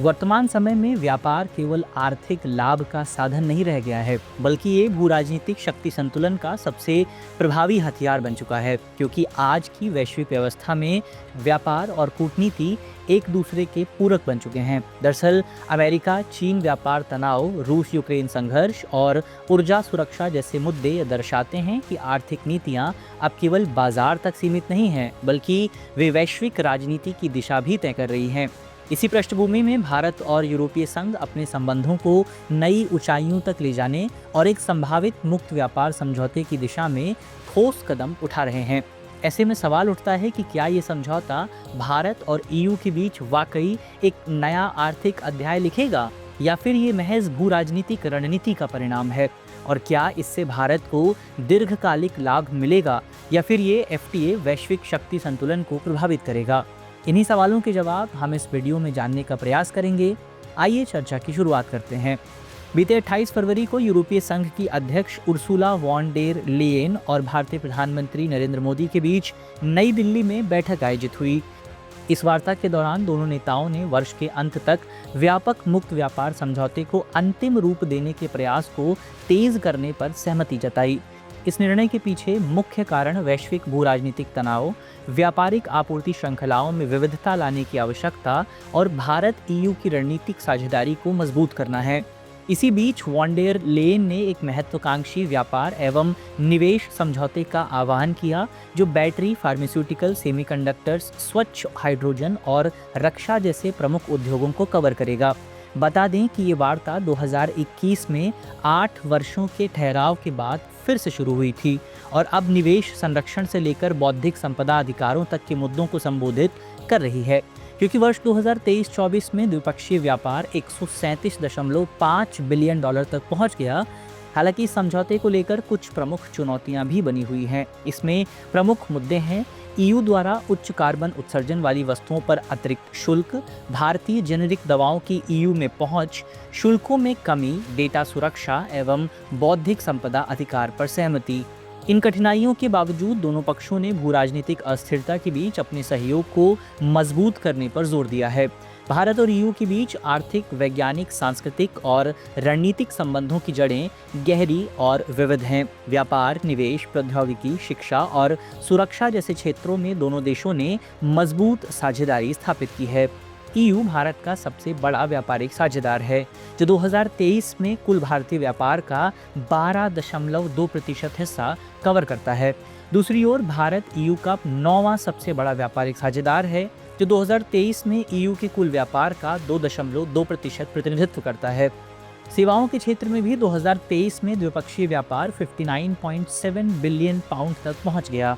वर्तमान समय में व्यापार केवल आर्थिक लाभ का साधन नहीं रह गया है, बल्कि ये भू-राजनीतिक शक्ति संतुलन का सबसे प्रभावी हथियार बन चुका है, क्योंकि आज की वैश्विक व्यवस्था में व्यापार और कूटनीति एक दूसरे के पूरक बन चुके हैं। दरअसल अमेरिका चीन व्यापार तनाव, रूस यूक्रेन संघर्ष और ऊर्जा सुरक्षा जैसे मुद्दे ये दर्शाते हैं कि आर्थिक नीतियां अब केवल बाजार तक सीमित नहीं हैं, बल्कि वे वैश्विक राजनीति की दिशा भी तय कर रही हैं। इसी पृष्ठभूमि में भारत और यूरोपीय संघ अपने संबंधों को नई ऊंचाइयों तक ले जाने और एक संभावित मुक्त व्यापार समझौते की दिशा में ठोस कदम उठा रहे हैं। ऐसे में सवाल उठता है कि क्या ये समझौता भारत और ईयू के बीच वाकई एक नया आर्थिक अध्याय लिखेगा, या फिर ये महज भू राजनीतिक रणनीति का परिणाम है? और क्या इससे भारत को दीर्घकालिक लाभ मिलेगा, या फिर ये एफटीए वैश्विक शक्ति संतुलन को प्रभावित करेगा? इन्हीं सवालों के जवाब हम इस वीडियो में जानने का प्रयास करेंगे। आइए चर्चा की शुरुआत करते हैं। बीते 28 फरवरी को यूरोपीय संघ की अध्यक्ष उर्सुला वॉन डेर लेयेन और भारतीय प्रधानमंत्री नरेंद्र मोदी के बीच नई दिल्ली में बैठक आयोजित हुई। इस वार्ता के दौरान दोनों नेताओं ने वर्ष के अंत तक व्यापक मुक्त व्यापार समझौते को अंतिम रूप देने के प्रयास को तेज करने पर सहमति जताई। इस निर्णय के पीछे मुख्य कारण वैश्विक भू राजनीतिक तनाव, व्यापारिक आपूर्ति श्रृंखलाओं में विविधता लाने की आवश्यकता और भारत ईयू की रणनीतिक साझेदारी को मजबूत करना है। इसी बीच वॉन डेर लेयेन ने एक महत्वाकांक्षी व्यापार एवं निवेश समझौते का आह्वान किया, जो बैटरी, फार्मास्यूटिकल, सेमीकंडक्टर्स, स्वच्छ हाइड्रोजन और रक्षा जैसे प्रमुख उद्योगों को कवर करेगा। बता दें कि ये वार्ता 2021 में 8 वर्षों के ठहराव के बाद फिर से शुरू हुई थी और अब निवेश, संरक्षण से लेकर बौद्धिक संपदा अधिकारों तक के मुद्दों को संबोधित कर रही है। क्योंकि वर्ष 2023-24 में द्विपक्षीय व्यापार 137.5 बिलियन डॉलर तक पहुंच गया। हालांकि इस समझौते को लेकर कुछ प्रमुख चुनौतियां भी बनी हुई हैं। इसमें प्रमुख मुद्दे हैं ईयू द्वारा उच्च कार्बन उत्सर्जन वाली वस्तुओं पर अतिरिक्त शुल्क, भारतीय जेनेरिक दवाओं की ईयू में पहुंच, शुल्कों में कमी, डेटा सुरक्षा एवं बौद्धिक संपदा अधिकार पर सहमति। इन कठिनाइयों के बावजूद दोनों पक्षों ने भू राजनीतिक अस्थिरता के बीच अपने सहयोग को मजबूत करने पर जोर दिया है। भारत और ईयू के बीच आर्थिक, वैज्ञानिक, सांस्कृतिक और रणनीतिक संबंधों की जड़ें गहरी और विविध हैं। व्यापार, निवेश, प्रौद्योगिकी, शिक्षा और सुरक्षा जैसे क्षेत्रों में दोनों देशों ने मजबूत साझेदारी स्थापित की है। ईयू भारत का सबसे बड़ा व्यापारिक साझेदार है, जो 2023 में कुल भारतीय व्यापार का 12.2% हिस्सा कवर करता है। दूसरी ओर भारत ईयू का 9वां सबसे बड़ा व्यापारिक साझेदार है, जो 2023 में ईयू के कुल व्यापार का 2.2% प्रतिनिधित्व करता है। सेवाओं के क्षेत्र में भी 2023 में द्विपक्षीय व्यापार 59.7 बिलियन पाउंड तक पहुंच गया।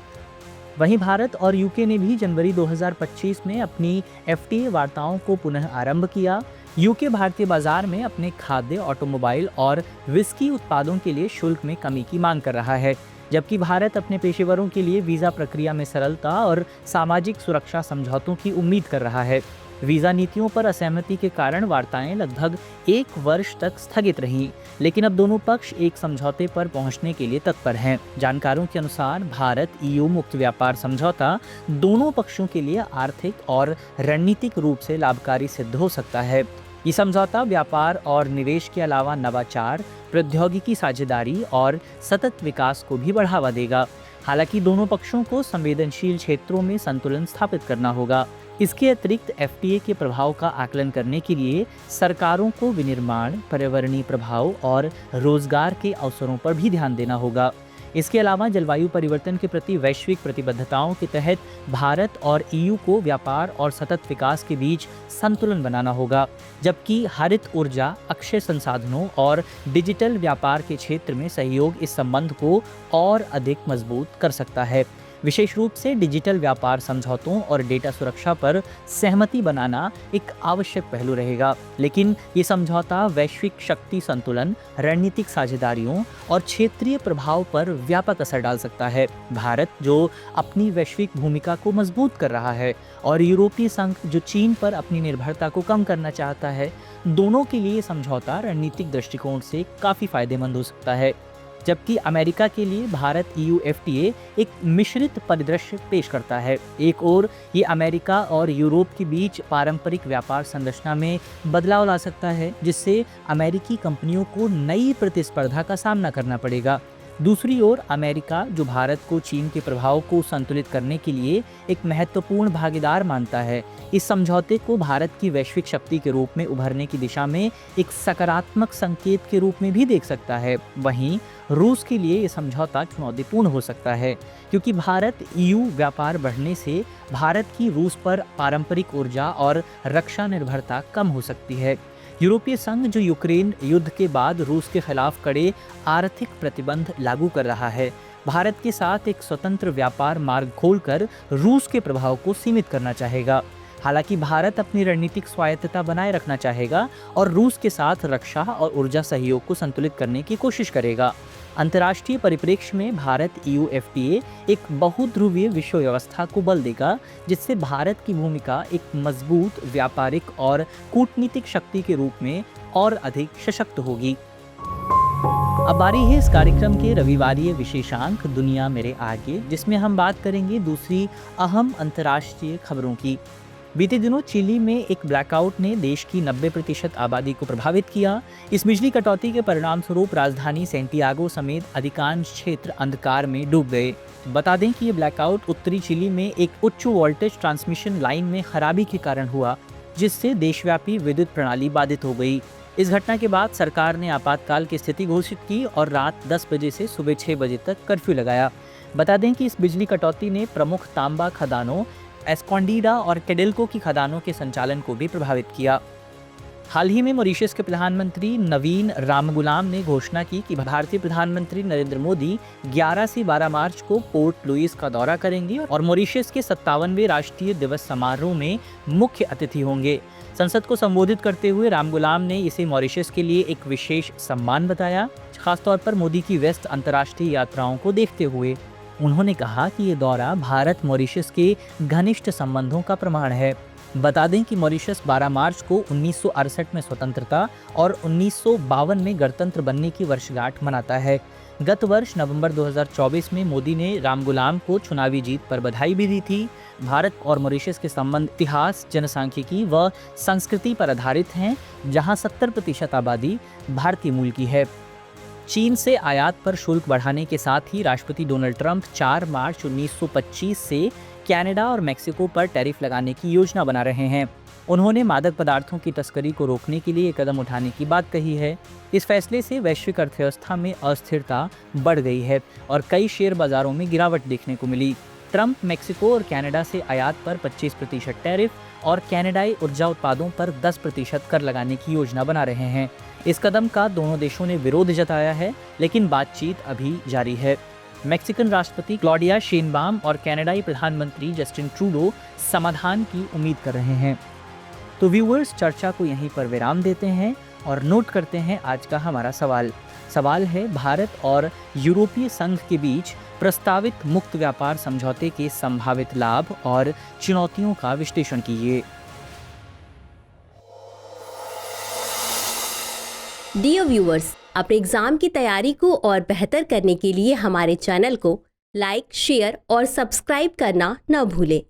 वहीं भारत और यूके ने भी जनवरी 2025 में अपनी एफटीए वार्ताओं को पुनः आरंभ किया। यूके भारतीय बाजार में अपने खाद्य, ऑटोमोबाइल और विस्की उत्पादों के लिए शुल्क में कमी की मांग कर रहा है, जबकि भारत अपने पेशेवरों के लिए वीज़ा प्रक्रिया में सरलता और सामाजिक सुरक्षा समझौतों की उम्मीद कर रहा है। वीज़ा नीतियों पर असहमति के कारण वार्ताएं लगभग 1 वर्ष तक स्थगित रहीं, लेकिन अब दोनों पक्ष एक समझौते पर पहुंचने के लिए तत्पर हैं। जानकारों के अनुसार भारत ईयू मुक्त व्यापार समझौता दोनों पक्षों के लिए आर्थिक और रणनीतिक रूप से लाभकारी सिद्ध हो सकता है। ये समझौता व्यापार और निवेश के अलावा नवाचार, प्रौद्योगिकी साझेदारी और सतत विकास को भी बढ़ावा देगा। हालांकि दोनों पक्षों को संवेदनशील क्षेत्रों में संतुलन स्थापित करना होगा। इसके अतिरिक्त एफटीए के प्रभाव का आकलन करने के लिए सरकारों को विनिर्माण, पर्यावरणीय प्रभाव और रोजगार के अवसरों पर भी ध्यान देना होगा। इसके अलावा जलवायु परिवर्तन के प्रति वैश्विक प्रतिबद्धताओं के तहत भारत और ईयू को व्यापार और सतत विकास के बीच संतुलन बनाना होगा, जबकि हरित ऊर्जा, अक्षय संसाधनों और डिजिटल व्यापार के क्षेत्र में सहयोग इस संबंध को और अधिक मजबूत कर सकता है। विशेष रूप से डिजिटल व्यापार समझौतों और डेटा सुरक्षा पर सहमति बनाना एक आवश्यक पहलू रहेगा, लेकिन ये समझौता वैश्विक शक्ति संतुलन, रणनीतिक साझेदारियों और क्षेत्रीय प्रभाव पर व्यापक असर डाल सकता है। भारत, जो अपनी वैश्विक भूमिका को मजबूत कर रहा है, और यूरोपीय संघ, जो चीन पर अपनी निर्भरता को कम करना चाहता है, दोनों के लिए समझौता रणनीतिक दृष्टिकोण से काफ़ी फायदेमंद हो सकता है। जबकि अमेरिका के लिए भारत EU FTA एक मिश्रित परिदृश्य पेश करता है। एक ओर ये अमेरिका और यूरोप के बीच पारंपरिक व्यापार संरचना में बदलाव ला सकता है, जिससे अमेरिकी कंपनियों को नई प्रतिस्पर्धा का सामना करना पड़ेगा। दूसरी ओर अमेरिका, जो भारत को चीन के प्रभाव को संतुलित करने के लिए एक महत्वपूर्ण भागीदार मानता है, इस समझौते को भारत की वैश्विक शक्ति के रूप में उभरने की दिशा में एक सकारात्मक संकेत के रूप में भी देख सकता है। वहीं रूस के लिए ये समझौता चुनौतीपूर्ण हो सकता है, क्योंकि भारत EU व्यापार बढ़ने से भारत की रूस पर पारंपरिक ऊर्जा और रक्षा निर्भरता कम हो सकती है। यूरोपीय संघ, जो यूक्रेन युद्ध के बाद रूस के खिलाफ कड़े आर्थिक प्रतिबंध लागू कर रहा है, भारत के साथ एक स्वतंत्र व्यापार मार्ग खोलकर रूस के प्रभाव को सीमित करना चाहेगा। हालांकि भारत अपनी रणनीतिक स्वायत्तता बनाए रखना चाहेगा और रूस के साथ रक्षा और ऊर्जा सहयोग को संतुलित करने की कोशिश करेगा। अंतर्राष्ट्रीय परिप्रेक्ष्य में भारत EU FTA एक बहुध्रुवीय विश्व व्यवस्था को बल देगा, जिससे भारत की भूमिका एक मजबूत व्यापारिक और कूटनीतिक शक्ति के रूप में और अधिक सशक्त होगी। अब बारी है इस कार्यक्रम के रविवारीय विशेषांक दुनिया मेरे आगे, जिसमें हम बात करेंगे दूसरी अहम अंतर्राष्ट्रीय खबरों की। बीते दिनों चिली में एक ब्लैकआउट ने देश की 90% आबादी को प्रभावित किया। इस बिजली कटौती के परिणाम स्वरूप राजधानी सेंटियागो समेत अधिकांश क्षेत्र अंधकार में डूब गए। बता दें कि ये ब्लैकआउट उत्तरी चिली में एक उच्च वोल्टेज ट्रांसमिशन लाइन में खराबी के कारण हुआ, जिससे देशव्यापी विद्युत प्रणाली बाधित हो गई। इस घटना के बाद सरकार ने आपातकाल की स्थिति घोषित की और रात 10 बजे से सुबह 6 बजे तक कर्फ्यू लगाया। बता दें कि इस बिजली कटौती ने प्रमुख तांबा खदानों एस्कॉन्डीडा और केडेल्को की खदानों के संचालन को भी प्रभावित किया। हाल ही में मॉरिशस के प्रधानमंत्री नवीन रामगुलाम ने घोषणा की कि भारतीय प्रधानमंत्री नरेंद्र मोदी 11 से 12 मार्च को पोर्ट लुइस का दौरा करेंगे और मॉरिशस के 57वें राष्ट्रीय दिवस समारोह में मुख्य अतिथि होंगे। संसद को संबोधित करते हुए रामगुलाम ने इसे मॉरिशस के लिए एक विशेष सम्मान बताया, खासतौर पर मोदी की व्यस्त अंतर्राष्ट्रीय यात्राओं को देखते हुए। उन्होंने कहा कि ये दौरा भारत मॉरिशस के घनिष्ठ संबंधों का प्रमाण है। बता दें कि मॉरिशस 12 मार्च को 1968 में स्वतंत्रता और 1952 में गणतंत्र बनने की वर्षगांठ मनाता है। गत वर्ष नवंबर 2024 में मोदी ने रामगुलाम को चुनावी जीत पर बधाई भी दी थी। भारत और मॉरिशस के संबंध इतिहास, जनसांख्यिकी व संस्कृति पर आधारित हैं, जहां 70% आबादी भारतीय मूल की है। चीन से आयात पर शुल्क बढ़ाने के साथ ही राष्ट्रपति डोनाल्ड ट्रंप 4 मार्च 1925 से कनाडा और मेक्सिको पर टैरिफ लगाने की योजना बना रहे हैं। उन्होंने मादक पदार्थों की तस्करी को रोकने के लिए कदम उठाने की बात कही है। इस फैसले से वैश्विक अर्थव्यवस्था में अस्थिरता बढ़ गई है और कई शेयर बाजारों में गिरावट देखने को मिली। ट्रंप मेक्सिको और कनाडा से आयात पर 25% टैरिफ और कनाडाई ऊर्जा उत्पादों पर 10% कर लगाने की योजना बना रहे हैं। इस कदम का दोनों देशों ने विरोध जताया है, लेकिन बातचीत अभी जारी है। मैक्सिकन राष्ट्रपति क्लॉडिया शेनबाम और कनाडाई प्रधानमंत्री जस्टिन ट्रूडो समाधान की उम्मीद कर रहे हैं। तो व्यूअर्स, चर्चा को यहीं पर विराम देते हैं और नोट करते हैं आज का हमारा सवाल है, भारत और यूरोपीय संघ के बीच प्रस्तावित मुक्त व्यापार समझौते के संभावित लाभ और चुनौतियों का विश्लेषण कीजिए। डियर व्यूअर्स, अपने एग्जाम की तैयारी को और बेहतर करने के लिए हमारे चैनल को लाइक, शेयर और सब्सक्राइब करना न भूलें।